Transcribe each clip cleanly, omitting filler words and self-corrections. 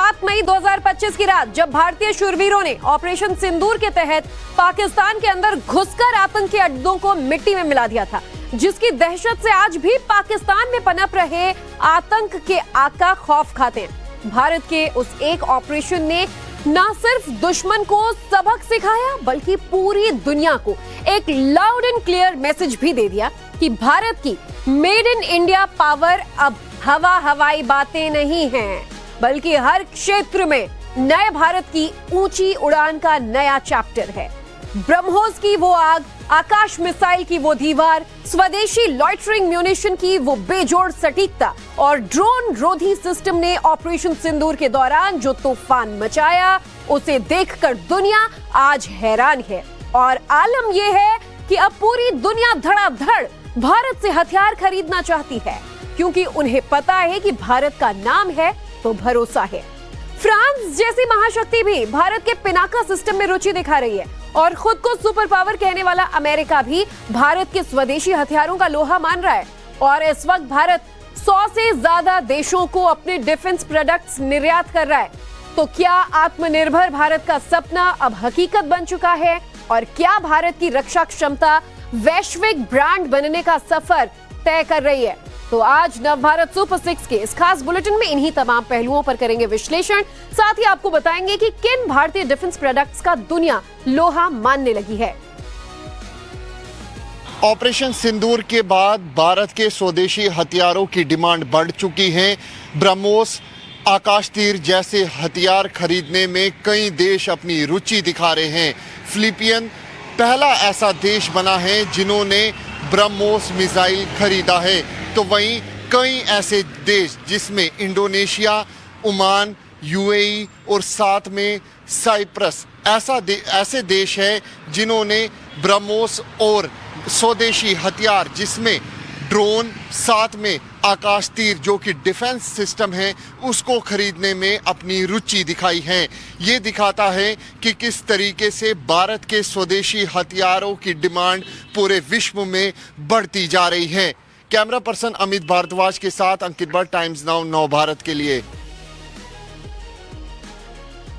7 मई 2025 की रात जब भारतीय शूरवीरों ने ऑपरेशन सिंदूर के तहत पाकिस्तान के अंदर घुसकर आतंकी अड्डों को मिट्टी में मिला दिया था, जिसकी दहशत से आज भी पाकिस्तान में पनप रहे आतंक के आका खौफ खाते हैं। भारत के उस एक ऑपरेशन ने न सिर्फ दुश्मन को सबक सिखाया बल्कि पूरी दुनिया को एक लाउड एंड क्लियर मैसेज भी दे दिया कि भारत की मेड इन इंडिया पावर अब हवाई बातें नहीं हैं, बल्कि हर क्षेत्र में नए भारत की ऊंची उड़ान का नया चैप्टर है। ब्रह्मोस की वो आग, आकाश मिसाइल की वो दीवार, स्वदेशी लॉइटरिंग म्यूनिशन की वो बेजोड़ सटीकता और ड्रोन रोधी सिस्टम ने ऑपरेशन सिंदूर के दौरान जो तूफान मचाया, उसे देखकर दुनिया आज हैरान है। और आलम यह है कि अब पूरी दुनिया धड़ाधड़ भारत से हथियार खरीदना चाहती है, क्योंकि उन्हें पता है कि भारत का नाम है तो भरोसा है। फ्रांस जैसी महाशक्ति भी भारत के पिनाका सिस्टम में रुचि दिखा रही है और खुद को सुपर पावर कहने वाला अमेरिका भी भारत के स्वदेशी हथियारों का लोहा मान रहा है। और इस वक्त भारत 100 से ज्यादा देशों को अपने डिफेंस प्रोडक्ट्स निर्यात कर रहा है। तो क्या आत्मनिर्भर भारत का सपना अब हकीकत बन चुका है और क्या भारत की रक्षा क्षमता वैश्विक ब्रांड बनने का सफर तय कर रही है? तो आज नवभारत सुपर 6 के इस खास बुलेटिन में इन्हीं तमाम पहलुओं पर करेंगे विश्लेषण। साथ ही आपको बताएंगे कि किन भारतीय डिफेंस प्रोडक्ट्स का दुनिया लोहा मानने लगी है। ऑपरेशन सिंदूर के बाद भारत के स्वदेशी हथियारों की डिमांड बढ़ चुकी है। ब्रह्मोस, आकाश तीर जैसे हथियार खरीदने में कई देश अपनी रुचि दिखा रहे हैं। फिलिपीन पहला ऐसा देश बना है जिन्होंने ब्रह्मोस मिसाइल खरीदा है, तो वहीं कई ऐसे देश जिसमें इंडोनेशिया, ओमान, यूएई और साथ में साइप्रस ऐसे देश हैं जिन्होंने ब्रह्मोस और स्वदेशी हथियार जिसमें ड्रोन, साथ में आकाश तीर जो कि डिफेंस सिस्टम है, उसको खरीदने में अपनी रुचि दिखाई है। ये दिखाता है कि किस तरीके से भारत के स्वदेशी हथियारों की डिमांड पूरे विश्व में बढ़ती जा रही है। कैमरा पर्सन अमित भारद्वाज के साथ अंकित भट्ट, टाइम्स नाउ नव भारत के लिए।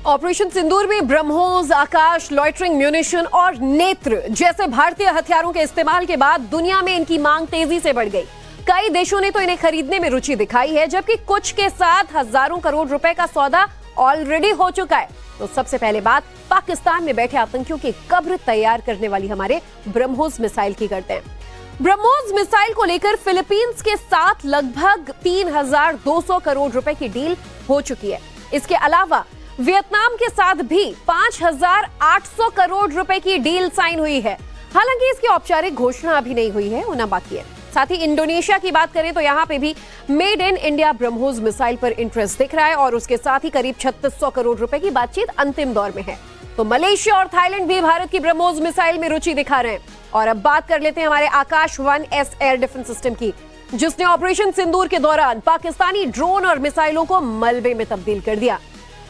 ऑपरेशन सिंदूर में ब्रह्मोस, आकाश, लॉइटरिंग म्यूनिशन और नेत्र जैसे भारतीय हथियारों के इस्तेमाल के बाद दुनिया में इनकी मांग तेजी से बढ़ गई। कई देशों ने तो इन्हें खरीदने में रुचि दिखाई है, जबकि कुछ के साथ हजारों करोड़ रुपए का सौदा ऑलरेडी हो चुका है। तो सबसे पहले बात पाकिस्तान में बैठे आतंकियों की कब्र तैयार करने वाली हमारे ब्रह्मोस मिसाइल की करते हैं। ब्रह्मोस मिसाइल को लेकर फिलीपींस के साथ लगभग 3200 करोड़ रुपए की डील हो चुकी है। इसके अलावा वियतनाम के साथ भी 5800 करोड़ रुपए की डील साइन हुई है। हालांकि इसकी औपचारिक घोषणा अभी नहीं हुई है, होना बाकी है। साथ ही इंडोनेशिया की बात करें तो यहाँ पे भी made in India BrahMos missile पर इंटरेस्ट दिख रहा है और उसके साथ ही करीब 3600 करोड़ रुपए की बातचीत अंतिम दौर में है। तो मलेशिया और थाईलैंड भी भारत की ब्रह्मोस मिसाइल में रुचि दिखा रहे हैं। और अब बात कर लेते हैं हमारे आकाश 1S एयर डिफेंस सिस्टम की, जिसने ऑपरेशन सिंदूर के दौरान पाकिस्तानी ड्रोन और मिसाइलों को मलबे में तब्दील कर दिया।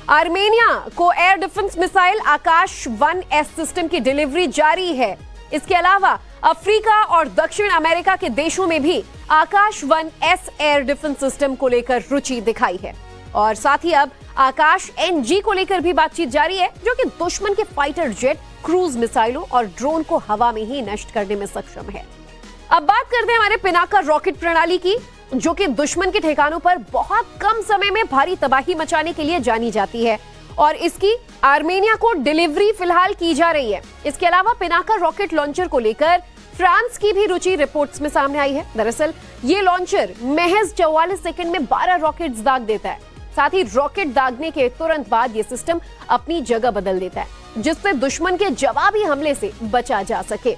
आर्मेनिया को एयर डिफेंस मिसाइल आकाश 1S सिस्टम की डिलीवरी जारी है। इसके अलावा अफ्रीका और दक्षिण अमेरिका के देशों में भी आकाश 1S एयर डिफेंस सिस्टम को लेकर रुचि दिखाई है। और साथ ही अब आकाश NG को लेकर भी बातचीत जारी है, जो कि दुश्मन के फाइटर जेट, क्रूज मिसाइलों और ड्रोन को हवा में ही नष्ट करने में सक्षम है। अब बात करते हैं हमारे पिनाका रॉकेट प्रणाली की, जो कि दुश्मन के ठिकानों पर बहुत कम समय में भारी तबाही मचाने के लिए जानी जाती है और इसकी आर्मेनिया को डिलीवरी फिलहाल की जा रही है। इसके अलावा पिनाका रॉकेट लॉन्चर को लेकर फ्रांस की भी रुचि रिपोर्ट्स में सामने आई है। दरअसल ये लॉन्चर महज 44 सेकंड में 12 रॉकेट्स दाग देता है। साथ ही रॉकेट दागने के तुरंत बाद ये सिस्टम अपनी जगह बदल देता है, जिससे दुश्मन के जवाबी हमले से बचा जा सके।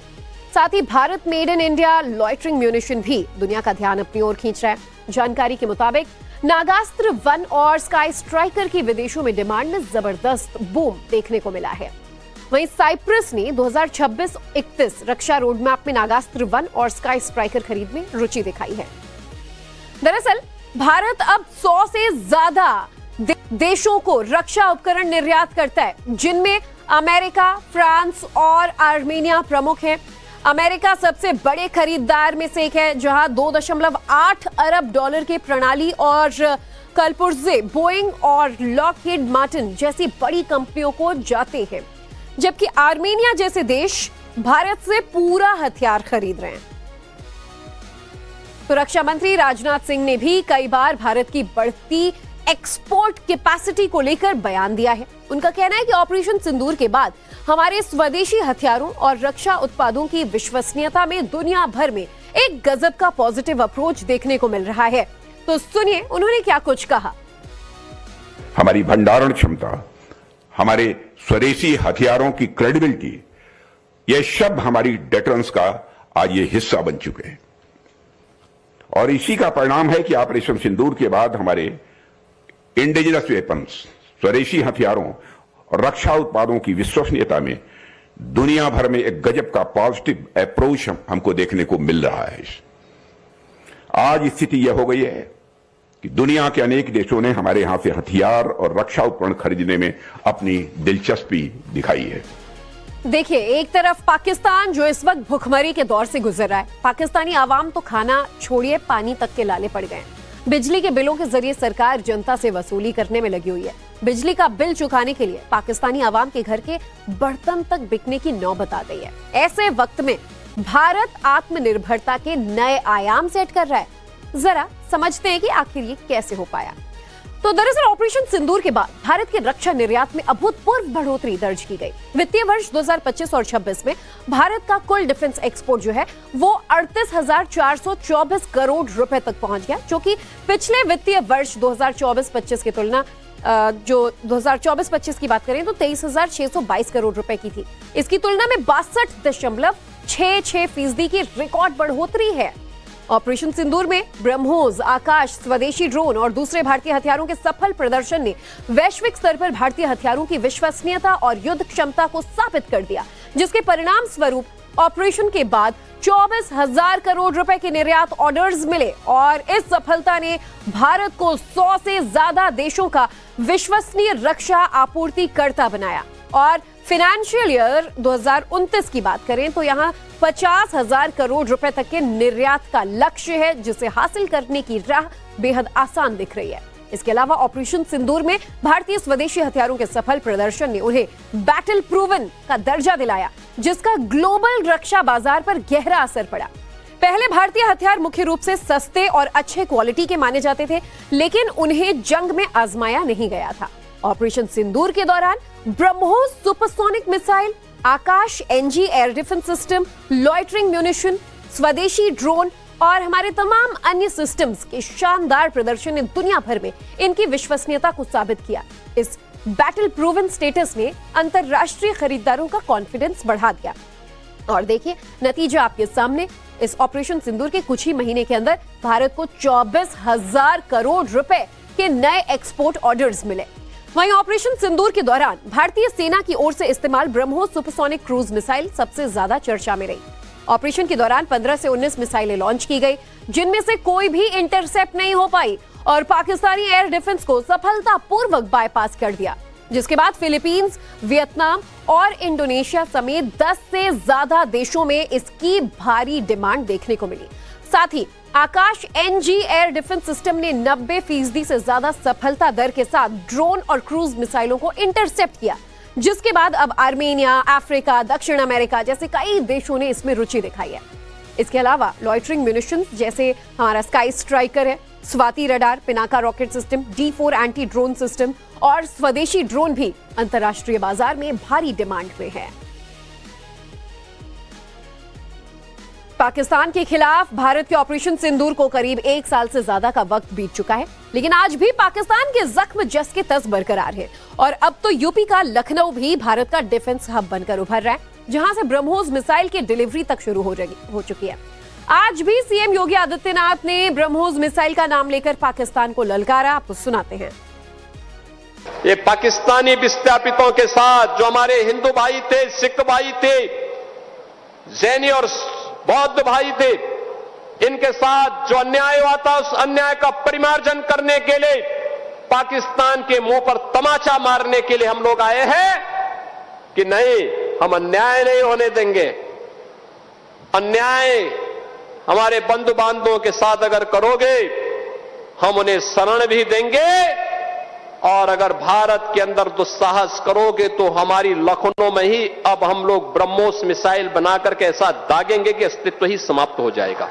साथ ही Bharat made in India loitering munition भी दुनिया का ध्यान अपनी ओर खींच रहा है। जानकारी के मुताबिक नागास्त्र 1 और स्काई स्ट्राइकर की विदेशों में डिमांड में जबरदस्त बूम देखने को मिला है। वहीं साइप्रस ने 2026-31 रक्षा रोडमैप में नागास्त्र 1 और स्काई स्ट्राइकर खरीद में रुचि दिखाई है। दरअसल भारत अब 100 से ज्यादा देशों को रक्षा उपकरण निर्यात करता है, जिनमें अमेरिका, फ्रांस और आर्मेनिया प्रमुख हैं। अमेरिका सबसे बड़े खरीदार में से एक है, जहां $2.8 अरब की प्रणाली और कल पुर्जे बोइंग और लॉकहीड मार्टिन जैसी बड़ी कंपनियों को जाते हैं, जबकि आर्मेनिया जैसे देश भारत से पूरा हथियार खरीद रहे हैं। तो रक्षा मंत्री राजनाथ सिंह ने भी कई बार भारत की बढ़ती एक्सपोर्ट कैपेसिटी को लेकर बयान दिया है। उनका कहना है कि ऑपरेशन सिंदूर के बाद हमारे स्वदेशी हथियारों और रक्षा उत्पादों की विश्वसनीयता में दुनिया भर में एक गजब का पॉजिटिव अप्रोच देखने को मिल रहा है। तो सुनिए उन्होंने क्या कुछ कहा। हमारी भंडारण क्षमता, हमारे स्वदेशी हथियारों की क्रेडिबिलिटी, ये सब हमारी डिफेंस का आज ये हिस्सा बन चुके हैं और इसी का परिणाम है कि ऑपरेशन सिंदूर के बाद हमारे इंडिजिनस वेपन्स, स्वदेशी हथियारों और रक्षा उत्पादों की विश्वसनीयता में दुनिया भर में एक गजब का पॉजिटिव अप्रोच हमको देखने को मिल रहा है। आज स्थिति यह हो गई है कि दुनिया के अनेक देशों ने हमारे यहां से हथियार और रक्षा उपकरण खरीदने में अपनी दिलचस्पी दिखाई है। देखिए, एक तरफ पाकिस्तान जो इस वक्त भुखमरी के दौर से गुजर रहा है, पाकिस्तानी आवाम तो खाना छोड़िए पानी तक के लाले पड़ गए हैं। बिजली के बिलों के जरिए सरकार जनता से वसूली करने में लगी हुई है। बिजली का बिल चुकाने के लिए पाकिस्तानी आवाम के घर के बर्तन तक बिकने की नौबत आ गई है। ऐसे वक्त में भारत आत्मनिर्भरता के नए आयाम सेट कर रहा है। जरा समझते हैं कि आखिर ये कैसे हो पाया। तो दरअसल ऑपरेशन सिंदूर के बाद भारत के रक्षा निर्यात में अभूतपूर्व बढ़ोतरी दर्ज की गई। वित्तीय वर्ष 2025 और 26 में भारत का कुल डिफेंस एक्सपोर्ट जो है वो 38,424 करोड़ रुपए तक पहुंच गया, जो कि पिछले वित्तीय वर्ष 2024-25 की तुलना जो 2024-25 की बात करें तो 23,622 करोड़ रुपए की थी। इसकी तुलना में 62.66% की रिकॉर्ड बढ़ोतरी है। ऑपरेशन सिंदूर में ब्रह्मोस, आकाश, स्वदेशी ड्रोन और दूसरे भारतीय हथियारों के सफल प्रदर्शन ने वैश्विक स्तर पर भारतीय हथियारों की विश्वसनीयता और युद्ध क्षमता को साबित कर दिया, जिसके परिणाम स्वरूप ऑपरेशन के बाद 24,000 करोड़ रुपए के निर्यात ऑर्डर्स मिले और इस सफलता ने भारत को 100 से ज्यादा देशों का विश्वसनीय रक्षा आपूर्तिकर्ता बनाया। और फाइनेंशियल ईयर 2029 की बात करें तो यहां 50,000 करोड़ रुपए तक के निर्यात का लक्ष्य है, जिसे हासिल करने की राह बेहद आसान दिख रही है। इसके अलावा ऑपरेशन सिंदूर में भारतीय स्वदेशी हथियारों के सफल प्रदर्शन ने उन्हें बैटल प्रूवन का दर्जा दिलाया, जिसका ग्लोबल रक्षा बाजार पर गहरा असर पड़ा। पहले भारतीय हथियार मुख्य रूप से सस्ते और अच्छे क्वालिटी के माने जाते थे, लेकिन उन्हें जंग में आजमाया नहीं गया था। ऑपरेशन सिंदूर के दौरान BrahMos supersonic missile, Akash NG air defence system, loitering munition, स्वदेशी ड्रोन और हमारे तमाम अन्य सिस्टम्स के शानदार प्रदर्शन ने दुनिया भर में इनकी विश्वसनीयता को साबित किया। इस बैटल प्रूवन स्टेटस ने अंतरराष्ट्रीय खरीदारों का कॉन्फिडेंस बढ़ा दिया। और देखिए नतीजा आपके सामने। इस ऑपरेशन सिंदूर के कुछ ही महीने के अंदर भारत को 24,000 करोड़ रुपए के नए एक्सपोर्ट ऑर्डर्स मिले। वहीं ऑपरेशन सिंदूर के दौरान भारतीय सेना की ओर से इस्तेमाल ब्रह्मोस सुपरसोनिक क्रूज मिसाइल सबसे ज्यादा चर्चा में रही। ऑपरेशन के दौरान 15 से 19 मिसाइलें लॉन्च की गई, जिनमें से कोई भी इंटरसेप्ट नहीं हो पाई और पाकिस्तानी एयर डिफेंस को सफलतापूर्वक बाईपास कर दिया, जिसके बाद फिलीपींस, वियतनाम और इंडोनेशिया समेत 10 से ज्यादा देशों में इसकी भारी डिमांड देखने को मिली। साथ ही आकाश एनजी एयर डिफेंस सिस्टम ने 90% से ज्यादा सफलता दर के साथ ड्रोन और क्रूज मिसाइलों को इंटरसेप्ट किया, जिसके बाद अब आर्मेनिया, अफ्रीका, दक्षिण अमेरिका जैसे कई देशों ने इसमें रुचि दिखाई है। इसके अलावा लॉइटरिंग म्यूनिशंस जैसे हमारा स्काई स्ट्राइकर है, Swati radar, Pinaka rocket system, D4 anti drone system और स्वदेशी ड्रोन भी अंतरराष्ट्रीय बाजार में भारी डिमांड में है। पाकिस्तान के खिलाफ भारत के ऑपरेशन सिंदूर को करीब 1 साल से ज्यादा का वक्त बीत चुका है, लेकिन आज भी पाकिस्तान के जख्म जस के तस बरकरार है और अब तो यूपी का लखनऊ भी भारत का डिफेंस हब बनकर उभर रहा है, जहां से ब्रह्मोस मिसाइल की डिलीवरी तक शुरू हो चुकी है। आज भी सीएम योगी आदित्यनाथ ने ब्रह्मोस मिसाइल का नाम लेकर पाकिस्तान को ललकारा। आपको सुनाते हैं। ये पाकिस्तानी विस्थापितों के साथ जो हमारे हिंदू भाई थे, सिख भाई थे, जैनी और बौद्ध भाई थे, इनके साथ जो अन्याय हुआ था उस अन्याय का परिमार्जन करने के लिए पाकिस्तान के मुंह पर तमाचा मारने के लिए हम लोग आए हैं कि नहीं, हम अन्याय नहीं होने देंगे। अन्याय हमारे बंधु बांधवों के साथ अगर करोगे, हम उन्हें शरण भी देंगे और अगर भारत के अंदर दुस्साहस करोगे तो हमारी लखनऊ में ही अब हम लोग ब्रह्मोस मिसाइल बनाकर के ऐसा दागेंगे कि अस्तित्व ही समाप्त हो जाएगा।